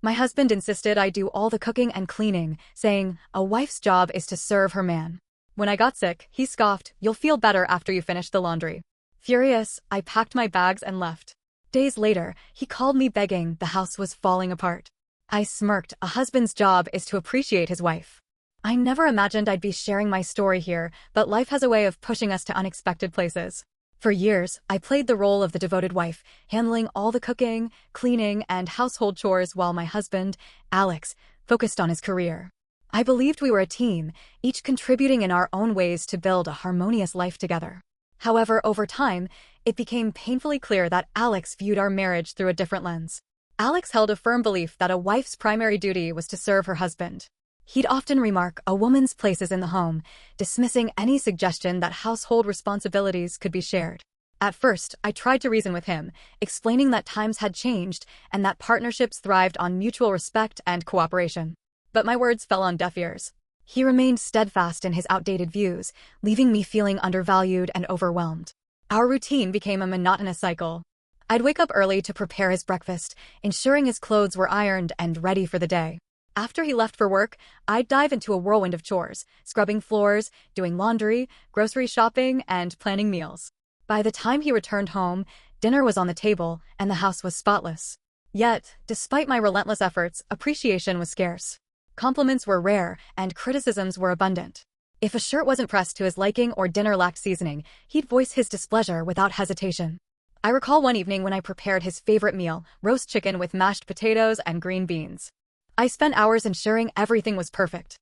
My husband insisted I do all the cooking and cleaning, saying, a wife's job is to serve her man. When I got sick, he scoffed, you'll feel better after you finish the laundry. Furious, I packed my bags and left. Days later, he called me begging the house was falling apart. I smirked, a husband's job is to appreciate his wife. I never imagined I'd be sharing my story here, but life has a way of pushing us to unexpected places. For years, I played the role of the devoted wife, handling all the cooking, cleaning, and household chores while my husband, Alex, focused on his career. I believed we were a team, each contributing in our own ways to build a harmonious life together. However, over time, it became painfully clear that Alex viewed our marriage through a different lens. Alex held a firm belief that a wife's primary duty was to serve her husband. He'd often remark, a woman's place is in the home, dismissing any suggestion that household responsibilities could be shared. At first, I tried to reason with him, explaining that times had changed and that partnerships thrived on mutual respect and cooperation. But my words fell on deaf ears. He remained steadfast in his outdated views, leaving me feeling undervalued and overwhelmed. Our routine became a monotonous cycle. I'd wake up early to prepare his breakfast, ensuring his clothes were ironed and ready for the day. After he left for work, I'd dive into a whirlwind of chores, scrubbing floors, doing laundry, grocery shopping, and planning meals. By the time he returned home, dinner was on the table and the house was spotless. Yet, despite my relentless efforts, appreciation was scarce. Compliments were rare, and criticisms were abundant. If a shirt wasn't pressed to his liking or dinner lacked seasoning, he'd voice his displeasure without hesitation. I recall one evening when I prepared his favorite meal, roast chicken with mashed potatoes and green beans. I spent hours ensuring everything was perfect.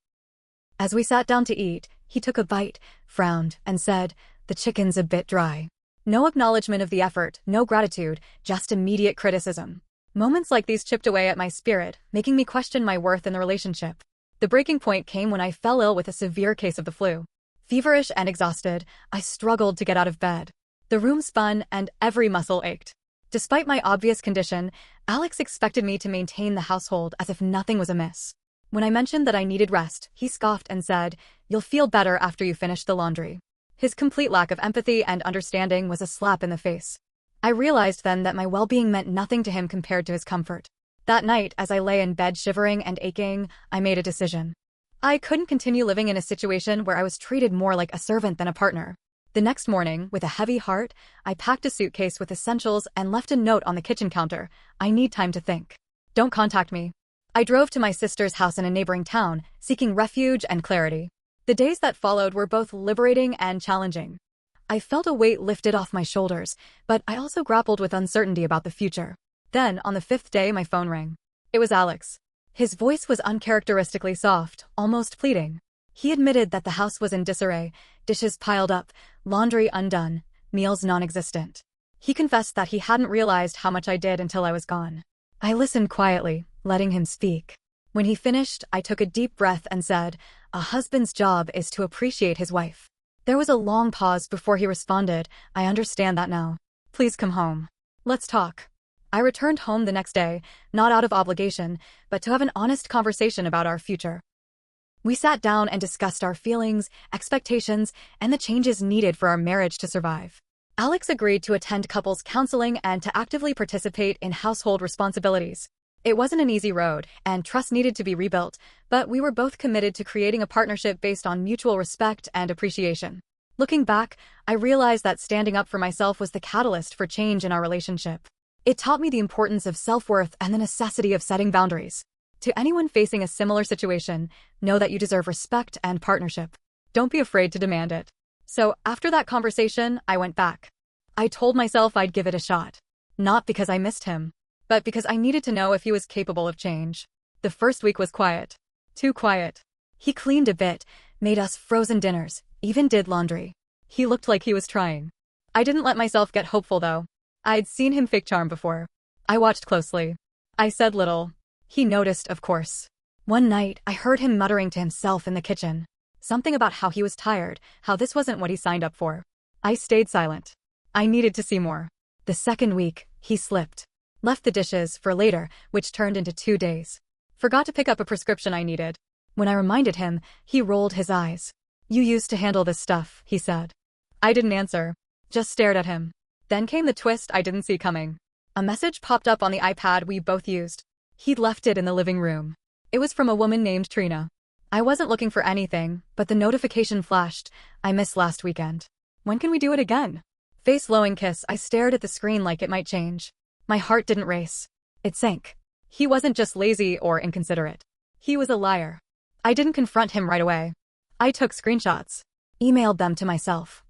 As we sat down to eat, he took a bite, frowned, and said, the chicken's a bit dry. No acknowledgement of the effort, no gratitude, just immediate criticism. Moments like these chipped away at my spirit, making me question my worth in the relationship. The breaking point came when I fell ill with a severe case of the flu. Feverish and exhausted, I struggled to get out of bed. The room spun and every muscle ached. Despite my obvious condition, Alex expected me to maintain the household as if nothing was amiss. When I mentioned that I needed rest, he scoffed and said, you'll feel better after you finish the laundry. His complete lack of empathy and understanding was a slap in the face. I realized then that my well-being meant nothing to him compared to his comfort. That night, as I lay in bed shivering and aching, I made a decision. I couldn't continue living in a situation where I was treated more like a servant than a partner. The next morning, with a heavy heart, I packed a suitcase with essentials and left a note on the kitchen counter. I need time to think. Don't contact me. I drove to my sister's house in a neighboring town, seeking refuge and clarity. The days that followed were both liberating and challenging. I felt a weight lifted off my shoulders, but I also grappled with uncertainty about the future. Then, on the fifth day, my phone rang. It was Alex. His voice was uncharacteristically soft, almost pleading. He admitted that the house was in disarray, dishes piled up, laundry undone, meals non-existent. He confessed that he hadn't realized how much I did until I was gone. I listened quietly, letting him speak. When he finished, I took a deep breath and said, a husband's job is to appreciate his wife. There was a long pause before he responded, I understand that now. Please come home. Let's talk. I returned home the next day, not out of obligation, but to have an honest conversation about our future. We sat down and discussed our feelings, expectations, and the changes needed for our marriage to survive. Alex agreed to attend couples counseling and to actively participate in household responsibilities. It wasn't an easy road, and trust needed to be rebuilt, but we were both committed to creating a partnership based on mutual respect and appreciation. Looking back, I realized that standing up for myself was the catalyst for change in our relationship. It taught me the importance of self-worth and the necessity of setting boundaries. To anyone facing a similar situation, know that you deserve respect and partnership. Don't be afraid to demand it. So, after that conversation, I went back. I told myself I'd give it a shot. Not because I missed him, but because I needed to know if he was capable of change. The first week was quiet. Too quiet. He cleaned a bit, made us frozen dinners, even did laundry. He looked like he was trying. I didn't let myself get hopeful though. I'd seen him fake charm before. I watched closely. I said little. He noticed, of course. One night, I heard him muttering to himself in the kitchen. Something about how he was tired, how this wasn't what he signed up for. I stayed silent. I needed to see more. The second week, he slipped. Left the dishes for later, which turned into 2 days. Forgot to pick up a prescription I needed. When I reminded him, he rolled his eyes. You used to handle this stuff, he said. I didn't answer. Just stared at him. Then came the twist I didn't see coming. A message popped up on the iPad we both used. He'd left it in the living room. It was from a woman named Trina. I wasn't looking for anything, but the notification flashed. I missed last weekend. When can we do it again? Face lowing kiss. I stared at the screen like it might change. My heart didn't race. It sank. He wasn't just lazy or inconsiderate. He was a liar. I didn't confront him right away. I took screenshots. Emailed them to myself.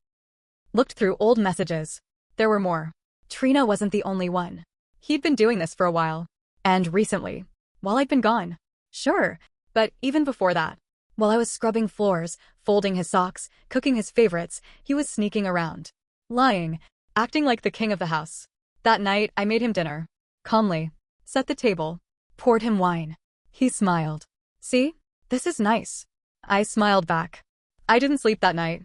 Looked through old messages. There were more. Trina wasn't the only one. He'd been doing this for a while. And recently. While I'd been gone. Sure. But even before that. While I was scrubbing floors, folding his socks, cooking his favorites, he was sneaking around. Lying. Acting like the king of the house. That night, I made him dinner. Calmly. Set the table. Poured him wine. He smiled. See? This is nice. I smiled back. I didn't sleep that night.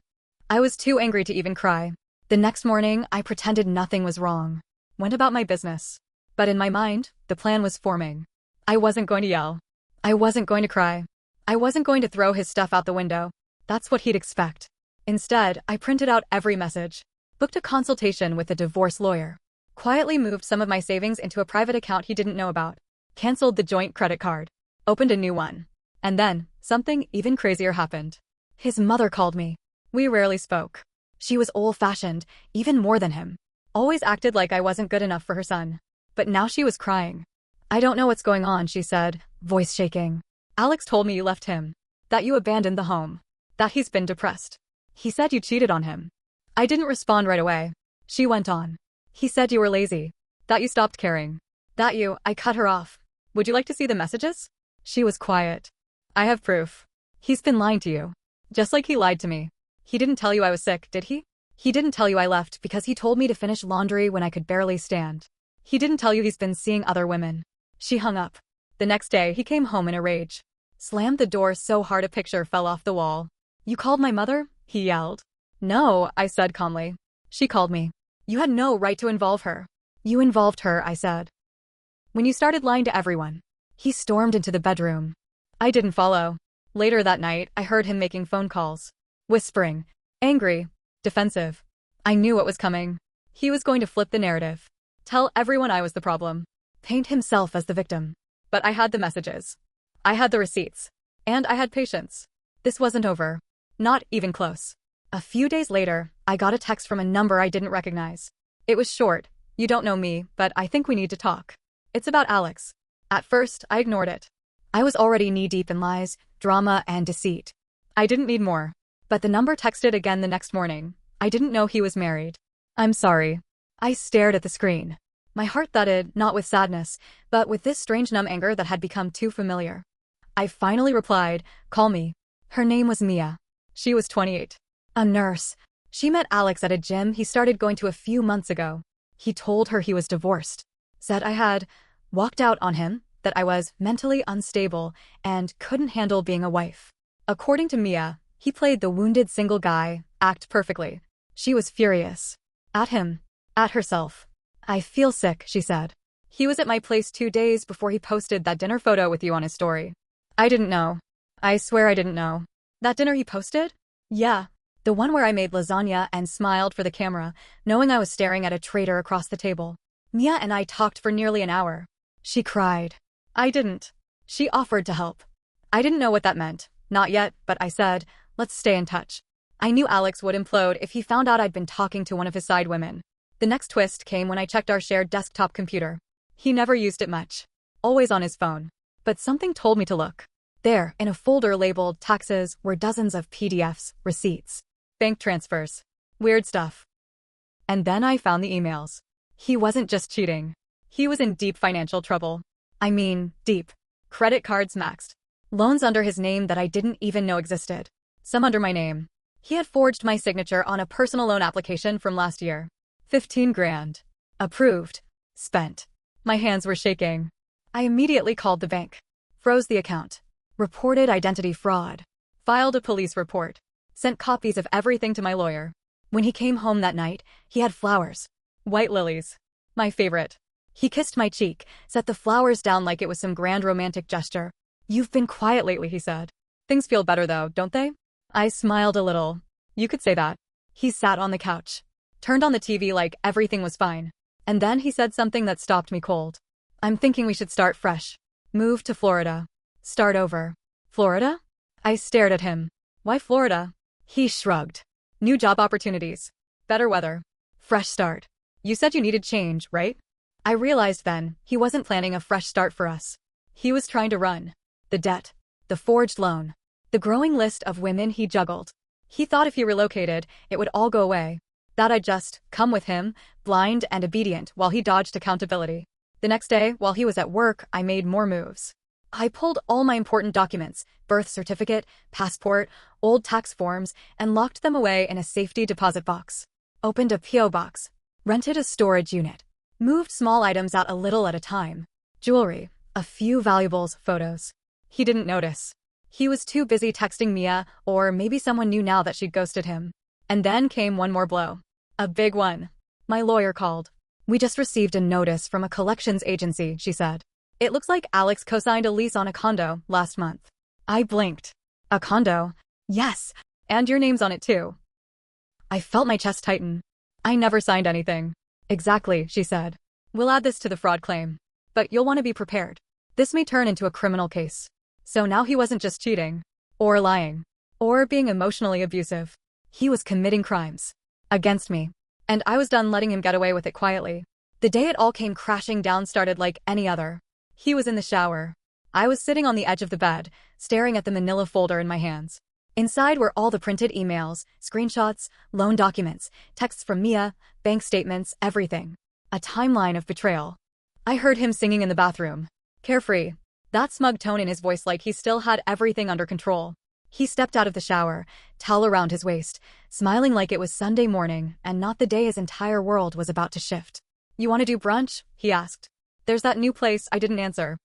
I was too angry to even cry. The next morning, I pretended nothing was wrong. Went about my business. But in my mind, the plan was forming. I wasn't going to yell. I wasn't going to cry. I wasn't going to throw his stuff out the window. That's what he'd expect. Instead, I printed out every message. Booked a consultation with a divorce lawyer. Quietly moved some of my savings into a private account he didn't know about. Canceled the joint credit card. Opened a new one. And then, something even crazier happened. His mother called me. We rarely spoke. She was old-fashioned, even more than him. Always acted like I wasn't good enough for her son. But now she was crying. I don't know what's going on, she said, voice shaking. Alex told me you left him. That you abandoned the home. That he's been depressed. He said you cheated on him. I didn't respond right away. She went on. He said you were lazy. That you stopped caring. I cut her off. Would you like to see the messages? She was quiet. I have proof. He's been lying to you. Just like he lied to me. He didn't tell you I was sick, did he? He didn't tell you I left because he told me to finish laundry when I could barely stand. He didn't tell you he's been seeing other women. She hung up. The next day, he came home in a rage. Slammed the door so hard a picture fell off the wall. You called my mother? He yelled. No, I said calmly. She called me. You had no right to involve her. You involved her, I said. When you started lying to everyone. He stormed into the bedroom. I didn't follow. Later that night, I heard him making phone calls. Whispering. Angry. Defensive. I knew what was coming. He was going to flip the narrative. Tell everyone I was the problem. Paint himself as the victim. But I had the messages. I had the receipts. And I had patience. This wasn't over. Not even close. A few days later, I got a text from a number I didn't recognize. It was short. You don't know me, but I think we need to talk. It's about Alex. At first, I ignored it. I was already knee-deep in lies, drama, and deceit. I didn't need more. But the number texted again the next morning. I didn't know he was married. I'm sorry. I stared at the screen. My heart thudded, not with sadness, but with this strange numb anger that had become too familiar. I finally replied, call me. Her name was Mia. She was 28. A nurse. She met Alex at a gym he started going to a few months ago. He told her he was divorced. Said I had walked out on him, that I was mentally unstable and couldn't handle being a wife. According to Mia, he played the wounded single guy act perfectly. She was furious. At him. At herself. I feel sick, she said. He was at my place 2 days before he posted that dinner photo with you on his story. I didn't know. I swear I didn't know. That dinner he posted? Yeah. The one where I made lasagna and smiled for the camera, knowing I was staring at a traitor across the table. Mia and I talked for nearly an hour. She cried. I didn't. She offered to help. I didn't know what that meant. Not yet, but I said, let's stay in touch. I knew Alex would implode if he found out I'd been talking to one of his side women. The next twist came when I checked our shared desktop computer. He never used it much. Always on his phone. But something told me to look. There, in a folder labeled taxes, were dozens of PDFs, receipts, bank transfers. Weird stuff. And then I found the emails. He wasn't just cheating. He was in deep financial trouble. I mean, deep. Credit cards maxed. Loans under his name that I didn't even know existed. Some under my name. He had forged my signature on a personal loan application from last year. 15 grand. Approved. Spent. My hands were shaking. I immediately called the bank. Froze the account. Reported identity fraud. Filed a police report. Sent copies of everything to my lawyer. When he came home that night, he had flowers. White lilies. My favorite. He kissed my cheek, set the flowers down like it was some grand romantic gesture. You've been quiet lately, he said. Things feel better though, don't they? I smiled a little. You could say that. He sat on the couch. Turned on the TV like everything was fine. And then he said something that stopped me cold. I'm thinking we should start fresh. Move to Florida. Start over. Florida? I stared at him. Why Florida? He shrugged. New job opportunities. Better weather. Fresh start. You said you needed change, right? I realized then, he wasn't planning a fresh start for us. He was trying to run. The debt. The forged loan. The growing list of women he juggled. He thought if he relocated, it would all go away. That I'd just come with him, blind and obedient, while he dodged accountability. The next day, while he was at work, I made more moves. I pulled all my important documents, birth certificate, passport, old tax forms, and locked them away in a safety deposit box. Opened a P.O. box. Rented a storage unit. Moved small items out a little at a time. Jewelry, a few valuables, photos. He didn't notice. He was too busy texting Mia, or maybe someone knew now that she'd ghosted him. And then came one more blow. A big one. My lawyer called. We just received a notice from a collections agency, she said. It looks like Alex co-signed a lease on a condo last month. I blinked. A condo? Yes. And your name's on it too. I felt my chest tighten. I never signed anything. Exactly, she said. We'll add this to the fraud claim. But you'll want to be prepared. This may turn into a criminal case. So now he wasn't just cheating. Or lying. Or being emotionally abusive. He was committing crimes. Against me. And I was done letting him get away with it quietly. The day it all came crashing down started like any other. He was in the shower. I was sitting on the edge of the bed, staring at the manila folder in my hands. Inside were all the printed emails, screenshots, loan documents, texts from Mia, bank statements, everything. A timeline of betrayal. I heard him singing in the bathroom. Carefree. That smug tone in his voice like he still had everything under control. He stepped out of the shower, towel around his waist, smiling like it was Sunday morning and not the day his entire world was about to shift. You want to do brunch? He asked. There's that new place. I didn't answer.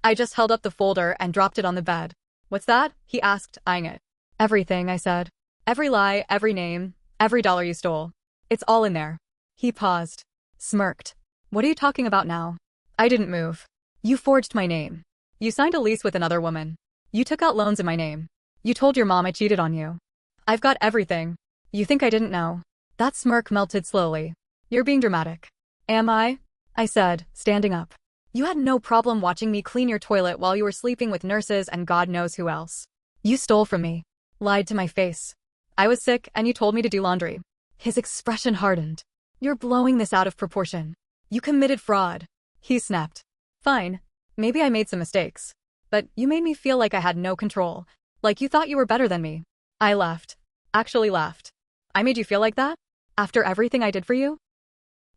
I just held up the folder and dropped it on the bed. What's that? He asked, eyeing it. Everything, I said. Every lie, every name, every dollar you stole. It's all in there. He paused. Smirked. What are you talking about now? I didn't move. You forged my name. You signed a lease with another woman. You took out loans in my name. You told your mom I cheated on you. I've got everything. You think I didn't know? That smirk melted slowly. You're being dramatic. Am I? I said, standing up. You had no problem watching me clean your toilet while you were sleeping with nurses and God knows who else. You stole from me. Lied to my face. I was sick and you told me to do laundry. His expression hardened. You're blowing this out of proportion. You committed fraud. He snapped. Fine. Maybe I made some mistakes. But you made me feel like I had no control. Like you thought you were better than me. I laughed. Actually laughed. I made you feel like that? After everything I did for you?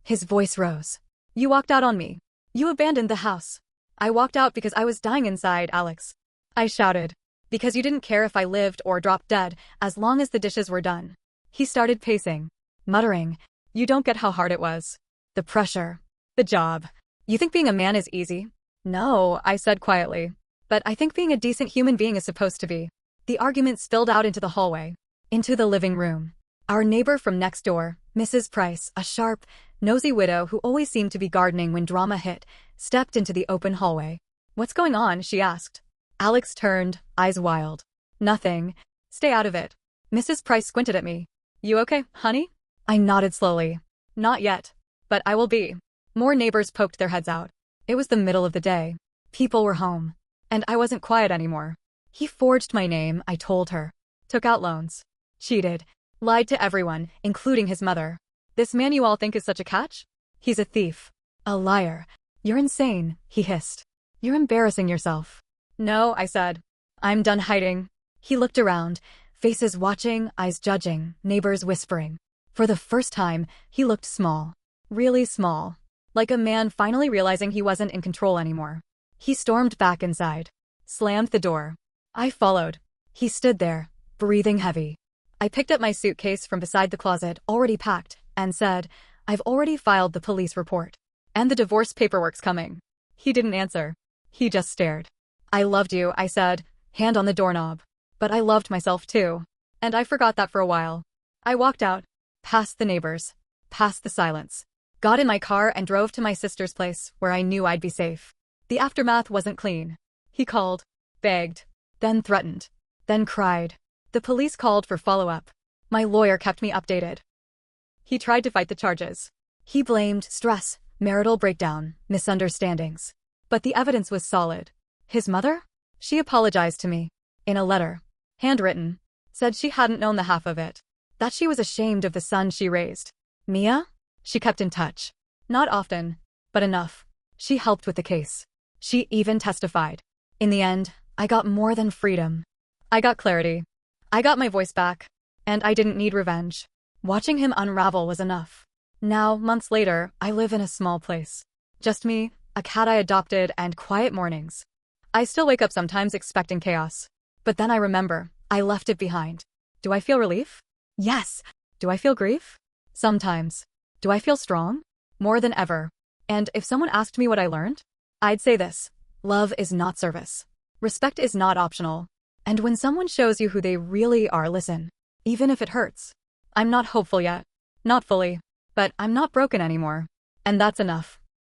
His voice rose. You walked out on me. You abandoned the house. I walked out because I was dying inside, Alex. I shouted. Because you didn't care if I lived or dropped dead, as long as the dishes were done. He started pacing, muttering, You don't get how hard it was. The pressure. The job. You think being a man is easy? No, I said quietly. But I think being a decent human being is supposed to be. The argument spilled out into the hallway. Into the living room. Our neighbor from next door, Mrs. Price, a sharp, nosy widow who always seemed to be gardening when drama hit, stepped into the open hallway. What's going on? She asked. Alex turned, eyes wild. Nothing. Stay out of it. Mrs. Price squinted at me. You okay, honey? I nodded slowly. Not yet. But I will be. More neighbors poked their heads out. It was the middle of the day. People were home. And I wasn't quiet anymore. He forged my name, I told her. Took out loans. Cheated. Lied to everyone, including his mother. This man you all think is such a catch? He's a thief. A liar. You're insane, he hissed. You're embarrassing yourself. No, I said. I'm done hiding. He looked around, faces watching, eyes judging, neighbors whispering. For the first time, he looked small. Really small. Like a man finally realizing he wasn't in control anymore. He stormed back inside. Slammed the door. I followed. He stood there, breathing heavy. I picked up my suitcase from beside the closet, already packed, and said, I've already filed the police report. And the divorce paperwork's coming. He didn't answer. He just stared. I loved you, I said, hand on the doorknob. But I loved myself too. And I forgot that for a while. I walked out, past the neighbors, past the silence. Got in my car and drove to my sister's place, where I knew I'd be safe. The aftermath wasn't clean. He called, begged, then threatened, then cried. The police called for follow-up. My lawyer kept me updated. He tried to fight the charges. He blamed stress, marital breakdown, misunderstandings. But the evidence was solid. His mother? She apologized to me. In a letter. Handwritten. Said she hadn't known the half of it. That she was ashamed of the son she raised. Mia? She kept in touch. Not often, but enough. She helped with the case. She even testified. In the end, I got more than freedom. I got clarity. I got my voice back. And I didn't need revenge. Watching him unravel was enough. Now, months later, I live in a small place. Just me, a cat I adopted, and quiet mornings. I still wake up sometimes expecting chaos. But then I remember, I left it behind. Do I feel relief? Yes. Do I feel grief? Sometimes. Do I feel strong? More than ever. And if someone asked me what I learned, I'd say this: love is not service. Respect is not optional. And when someone shows you who they really are, listen. Even if it hurts. I'm not hopeful yet. Not fully. But I'm not broken anymore. And that's enough.